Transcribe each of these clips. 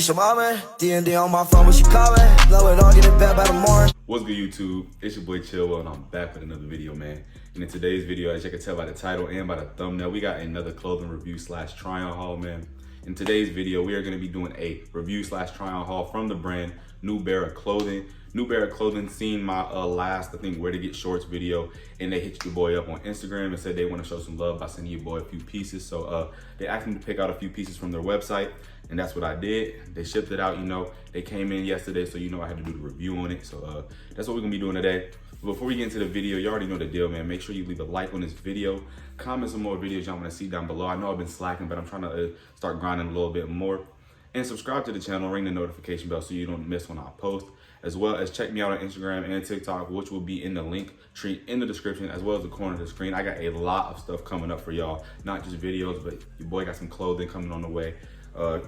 It's your mama, D&D on my phone when she call me. Blow it on, get it back by the morning. What's good, YouTube? It's your boy Chillwell, and I'm back with another video, man. And in today's video, as you can tell by the title and by the thumbnail, we got another clothing review slash try-on haul, man. In today's video, we are going to be doing a review slash try-on haul from the brand Newbara Clothing. Newbara Clothing seen my last, I think, where to get shorts video, and they hit your boy up on Instagram and said they want to show some love by sending your boy a few pieces. So they asked me to pick out a few pieces from their website, and that's what I did. They shipped it out, you know. They came in yesterday, so you know I had to do the review on it. So that's what we're gonna be doing today. Before we get into the video, you already know the deal, man. Make sure you leave a like on this video. Comment some more videos y'all want to see down below. I know I've been slacking, but I'm trying to start grinding a little bit more. And subscribe to the channel, ring the notification bell so you don't miss when I post. As well as check me out on Instagram and TikTok, which will be in the link tree in the description, as well as the corner of the screen. I got a lot of stuff coming up for y'all, not just videos, but your boy got some clothing coming on the way.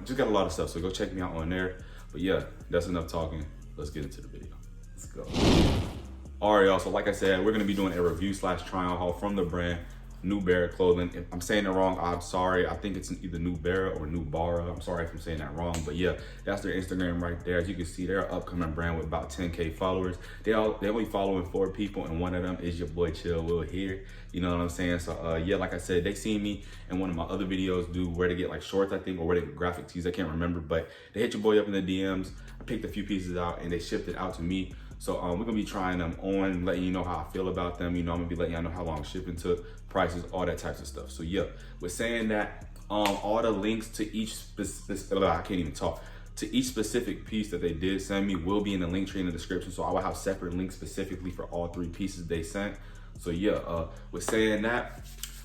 Just got a lot of stuff, so go check me out on there. But yeah, that's enough talking. Let's get into the video. Let's go. All right, y'all, so like I said, we're gonna be doing a review slash try-on haul from the brand Newbara Clothing. If I'm saying it wrong, I'm sorry. I think it's either Newbara or Newbara. I'm sorry if I'm saying that wrong, but yeah, that's their Instagram right there. As you can see, they're an upcoming brand with about 10K followers. They only following 4 people, and one of them is your boy Chill Will here. You know what I'm saying? So yeah, like I said, they seen me in one of my other videos do where to get like shorts, I think, or where to get graphic tees. I can't remember, but they hit your boy up in the DMs. I picked a few pieces out and they shipped it out to me. So we're gonna be trying them on, letting you know how I feel about them. You know, I'm gonna be letting y'all know how long shipping took, prices, all that types of stuff. So yeah, with saying that, all the links to each to each specific piece that they did send me will be in the link tree in the description. So I will have separate links specifically for all 3 pieces they sent. So yeah, with saying that,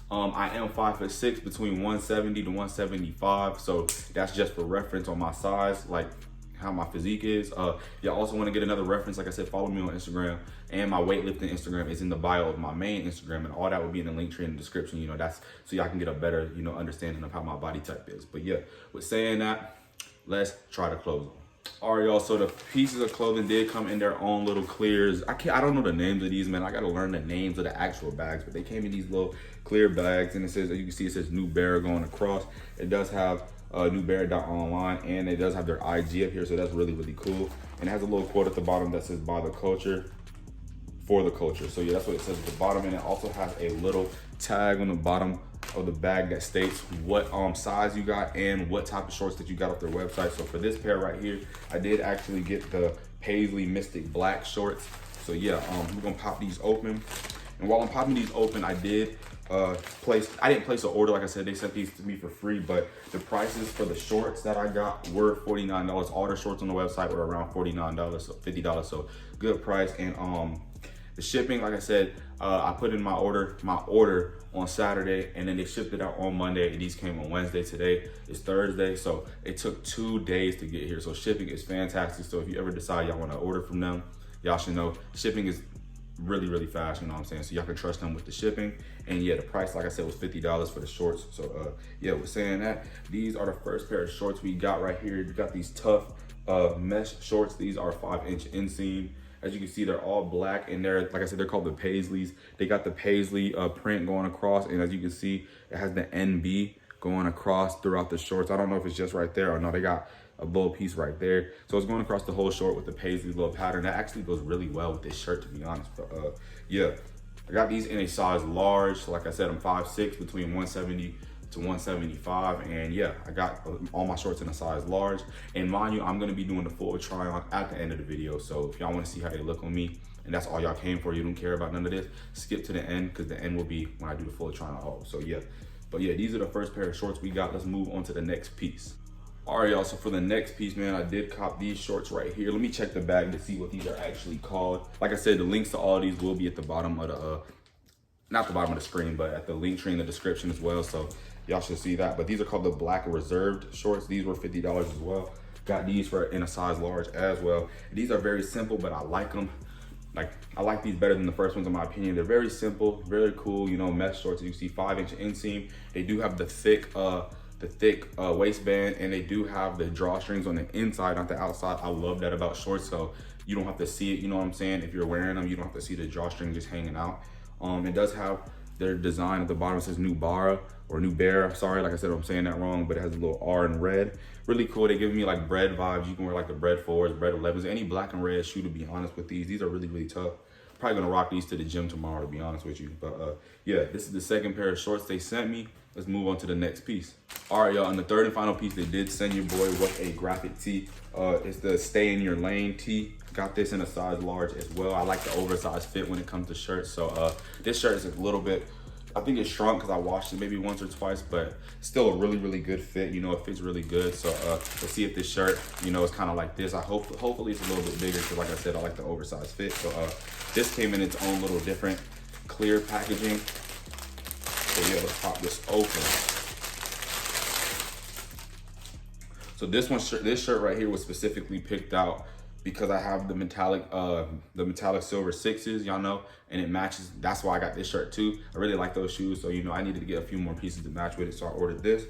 I am 5'6", between 170 to 175. So that's just for reference on my size, like how my physique is. Y'all also want to get another reference, like I said, follow me on Instagram, and my weightlifting Instagram is in the bio of my main Instagram, and all that will be in the link tree in the description. You know, that's so y'all can get a better, you know, understanding of how my body type is. But yeah, with saying that, let's try the clothes on. All right, y'all, so the pieces of clothing did come in their own little clears. I don't know the names of these, man. I gotta learn the names of the actual bags, but they came in these little clear bags, and it says, as you can see, it says Newbara going across. It does have Newbara.online, and it does have their IG up here, so that's really, really cool. And it has a little quote at the bottom that says, by the culture, for the culture. So yeah, that's what it says at the bottom, and it also has a little tag on the bottom of the bag that states what size you got and what type of shorts that you got off their website. So for this pair right here, I did actually get the Paisley Mystic Black shorts. So yeah, we're gonna pop these open. And while I'm popping these open, I didn't place an order. Like I said, they sent these to me for free, but the prices for the shorts that I got were $49. All the shorts on the website were around $49, so $50, so good price. And the shipping, like I said, I put in my order on Saturday, and then they shipped it out on Monday, and these came on Wednesday. Today is Thursday, so it took 2 days to get here. So shipping is fantastic. So if you ever decide y'all want to order from them, y'all should know shipping is really, really fast, you know what I'm saying? So y'all can trust them with the shipping. And yeah, the price, like I said, was $50 for the shorts. So yeah, with saying that, these are the first pair of shorts we got right here. We got these tough mesh shorts. These are 5-inch inseam. As you can see, they're all black, and they're, like I said, they're called the Paisleys. They got the Paisley print going across, and as you can see, it has the NB going across throughout the shorts. I don't know if it's just right there or no, they got a little piece right there. So it's going across the whole short with the Paisley little pattern. That actually goes really well with this shirt, to be honest. But yeah, I got these in a size large. So like I said, I'm 5'6", between 170 to 175, and yeah, I got all my shorts in a size large. And mind you, I'm gonna be doing the full try on at the end of the video. So if y'all want to see how they look on me, and that's all y'all came for, you don't care about none of this, skip to the end, because the end will be when I do the full try on haul. So yeah, but yeah, these are the first pair of shorts we got. Let's move on to the next piece. All right, y'all, so for the next piece, man, I did cop these shorts right here. Let me check the bag to see what these are actually called. Like I said, the links to all of these will be at the bottom of the not the bottom of the screen, but at the link tree in the description as well, so y'all should see that. But these are called the Black Reserved shorts. These were $50 as well. Got these for in a size large as well. These are very simple, but I like them. Like, I like these better than the first ones, in my opinion. They're very simple, very cool, you know, mesh shorts. You see 5-inch inseam. They do have the thick waistband, and they do have the drawstrings on the inside, not the outside. I love that about shorts, so you don't have to see it, you know what I'm saying? If you're wearing them, you don't have to see the drawstring just hanging out. It does have Their design at the bottom says Newbara or Newbara. Sorry, like I said, I'm saying that wrong, but it has a little R in red. Really cool. They give me like bread vibes. You can wear like the bread 4s, bread 11s, any black and red shoe, to be honest with these. These are really, really tough. Probably gonna rock these to the gym tomorrow, to be honest with you. But yeah, this is the second pair of shorts they sent me. Let's move on to the next piece. All right, y'all, and the third and final piece they did send your boy with a graphic tee. It's the Stay in Your Lane tee. Got this in a size large as well. I like the oversized fit when it comes to shirts. So this shirt is a little bit, I think it's shrunk because I washed it maybe once or twice, but still a really, really good fit. You know, it fits really good. So let's see if this shirt, you know, is kind of like this. Hopefully it's a little bit bigger because, like I said, I like the oversized fit. So this came in its own little different clear packaging. So yeah, let's pop this open. So this shirt right here was specifically picked out because I have the metallic silver 6s, y'all know, and it matches. That's why I got this shirt too. I really like those shoes, so you know I needed to get a few more pieces to match with it, so I ordered this.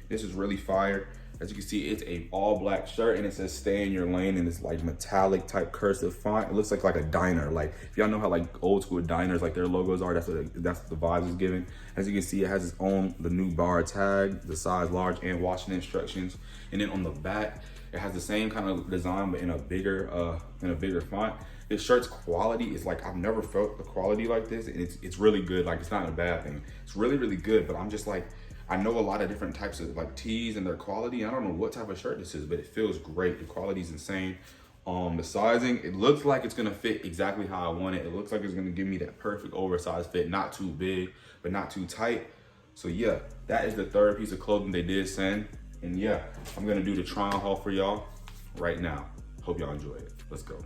This is really fire. As you can see, it's a all black shirt and it says Stay in Your Lane in this like metallic type cursive font. It looks like a diner. Like if y'all know how like old school diners, like their logos are, that's what the vibes is giving. As you can see, it has its own, the Newbara tag, the size large and washing instructions. And then on the back, it has the same kind of design, but in a bigger font. This shirt's quality is like, I've never felt the quality like this. And it's really good. Like, it's not a bad thing. It's really, really good, but I'm just like, I know a lot of different types of like tees and their quality. I don't know what type of shirt this is, but it feels great. The quality is insane. The sizing, it looks like it's gonna fit exactly how I want it. It looks like it's gonna give me that perfect oversized fit, not too big, but not too tight. So yeah, that is the third piece of clothing they did send. And yeah, I'm gonna do the try on haul for y'all right now. Hope y'all enjoy it. Let's go.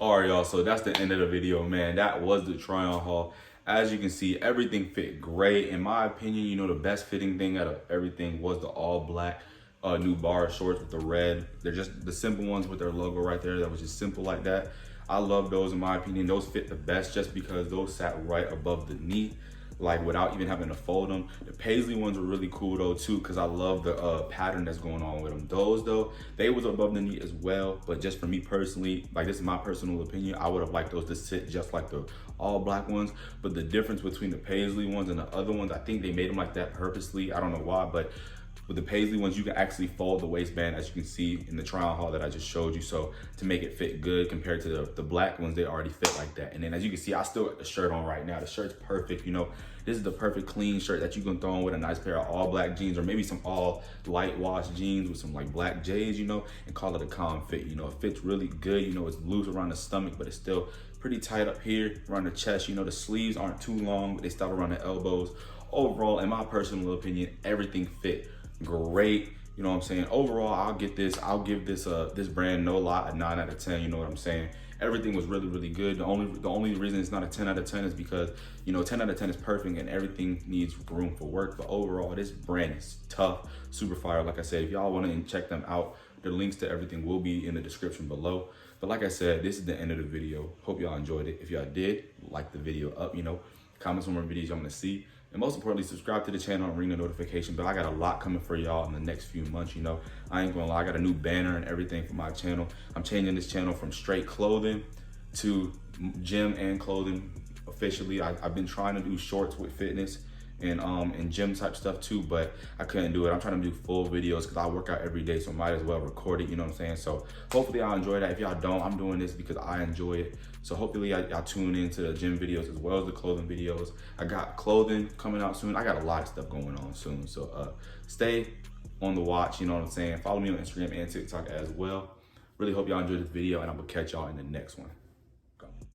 All right, y'all, so that's the end of the video, man. That was the try on haul. As you can see, everything fit great. In my opinion, you know, the best fitting thing out of everything was the all black Newbara shorts with the red. They're just the simple ones with their logo right there. That was just simple like that. I love those, in my opinion. Those fit the best just because those sat right above the knee, like without even having to fold them. The paisley ones were really cool though too, because I love the pattern that's going on with them. Those though, they was above the knee as well, but just for me personally, like this is my personal opinion, I would have liked those to sit just like the all black ones. But the difference between the paisley ones and the other ones, I think they made them like that purposely. I don't know why, but with the paisley ones, you can actually fold the waistband, as you can see in the try-on haul that I just showed you. So to make it fit good compared to the black ones, they already fit like that. And then as you can see, I still got the shirt on right now. The shirt's perfect, you know. This is the perfect clean shirt that you can throw on with a nice pair of all black jeans, or maybe some all light wash jeans with some like black J's, you know, and call it a calm fit. You know, it fits really good. You know, it's loose around the stomach, but it's still pretty tight up here around the chest. You know, the sleeves aren't too long, but they stop around the elbows. Overall, in my personal opinion, everything fit great. You know what I'm saying? Overall, I'll give this this brand no lie, a 9 out of 10. You know what I'm saying? Everything was really, really good. The only reason it's not a 10 out of 10 is because, you know, 10 out of 10 is perfect and everything needs room for work. But overall, this brand is tough, super fire. Like I said, if y'all want to check them out, the links to everything will be in the description below. But like I said, this is the end of the video. Hope y'all enjoyed it. If y'all did, like the video up, you know, comment some more videos y'all want to see. And most importantly, subscribe to the channel and ring the notification bell. I got a lot coming for y'all in the next few months, you know. I ain't gonna lie, I got a new banner and everything for my channel. I'm changing this channel from straight clothing to gym and clothing officially. I've been trying to do shorts with fitness and gym type stuff too, but I couldn't do it. I'm trying to do full videos because I work out every day, so I might as well record it, you know what I'm saying? So hopefully y'all enjoy that. If y'all don't, I'm doing this because I enjoy it. So hopefully y'all tune into the gym videos as well as the clothing videos. I got clothing coming out soon. I got a lot of stuff going on soon. So stay on the watch, you know what I'm saying? Follow me on Instagram and TikTok as well. Really hope y'all enjoyed this video, and I'm gonna catch y'all in the next one.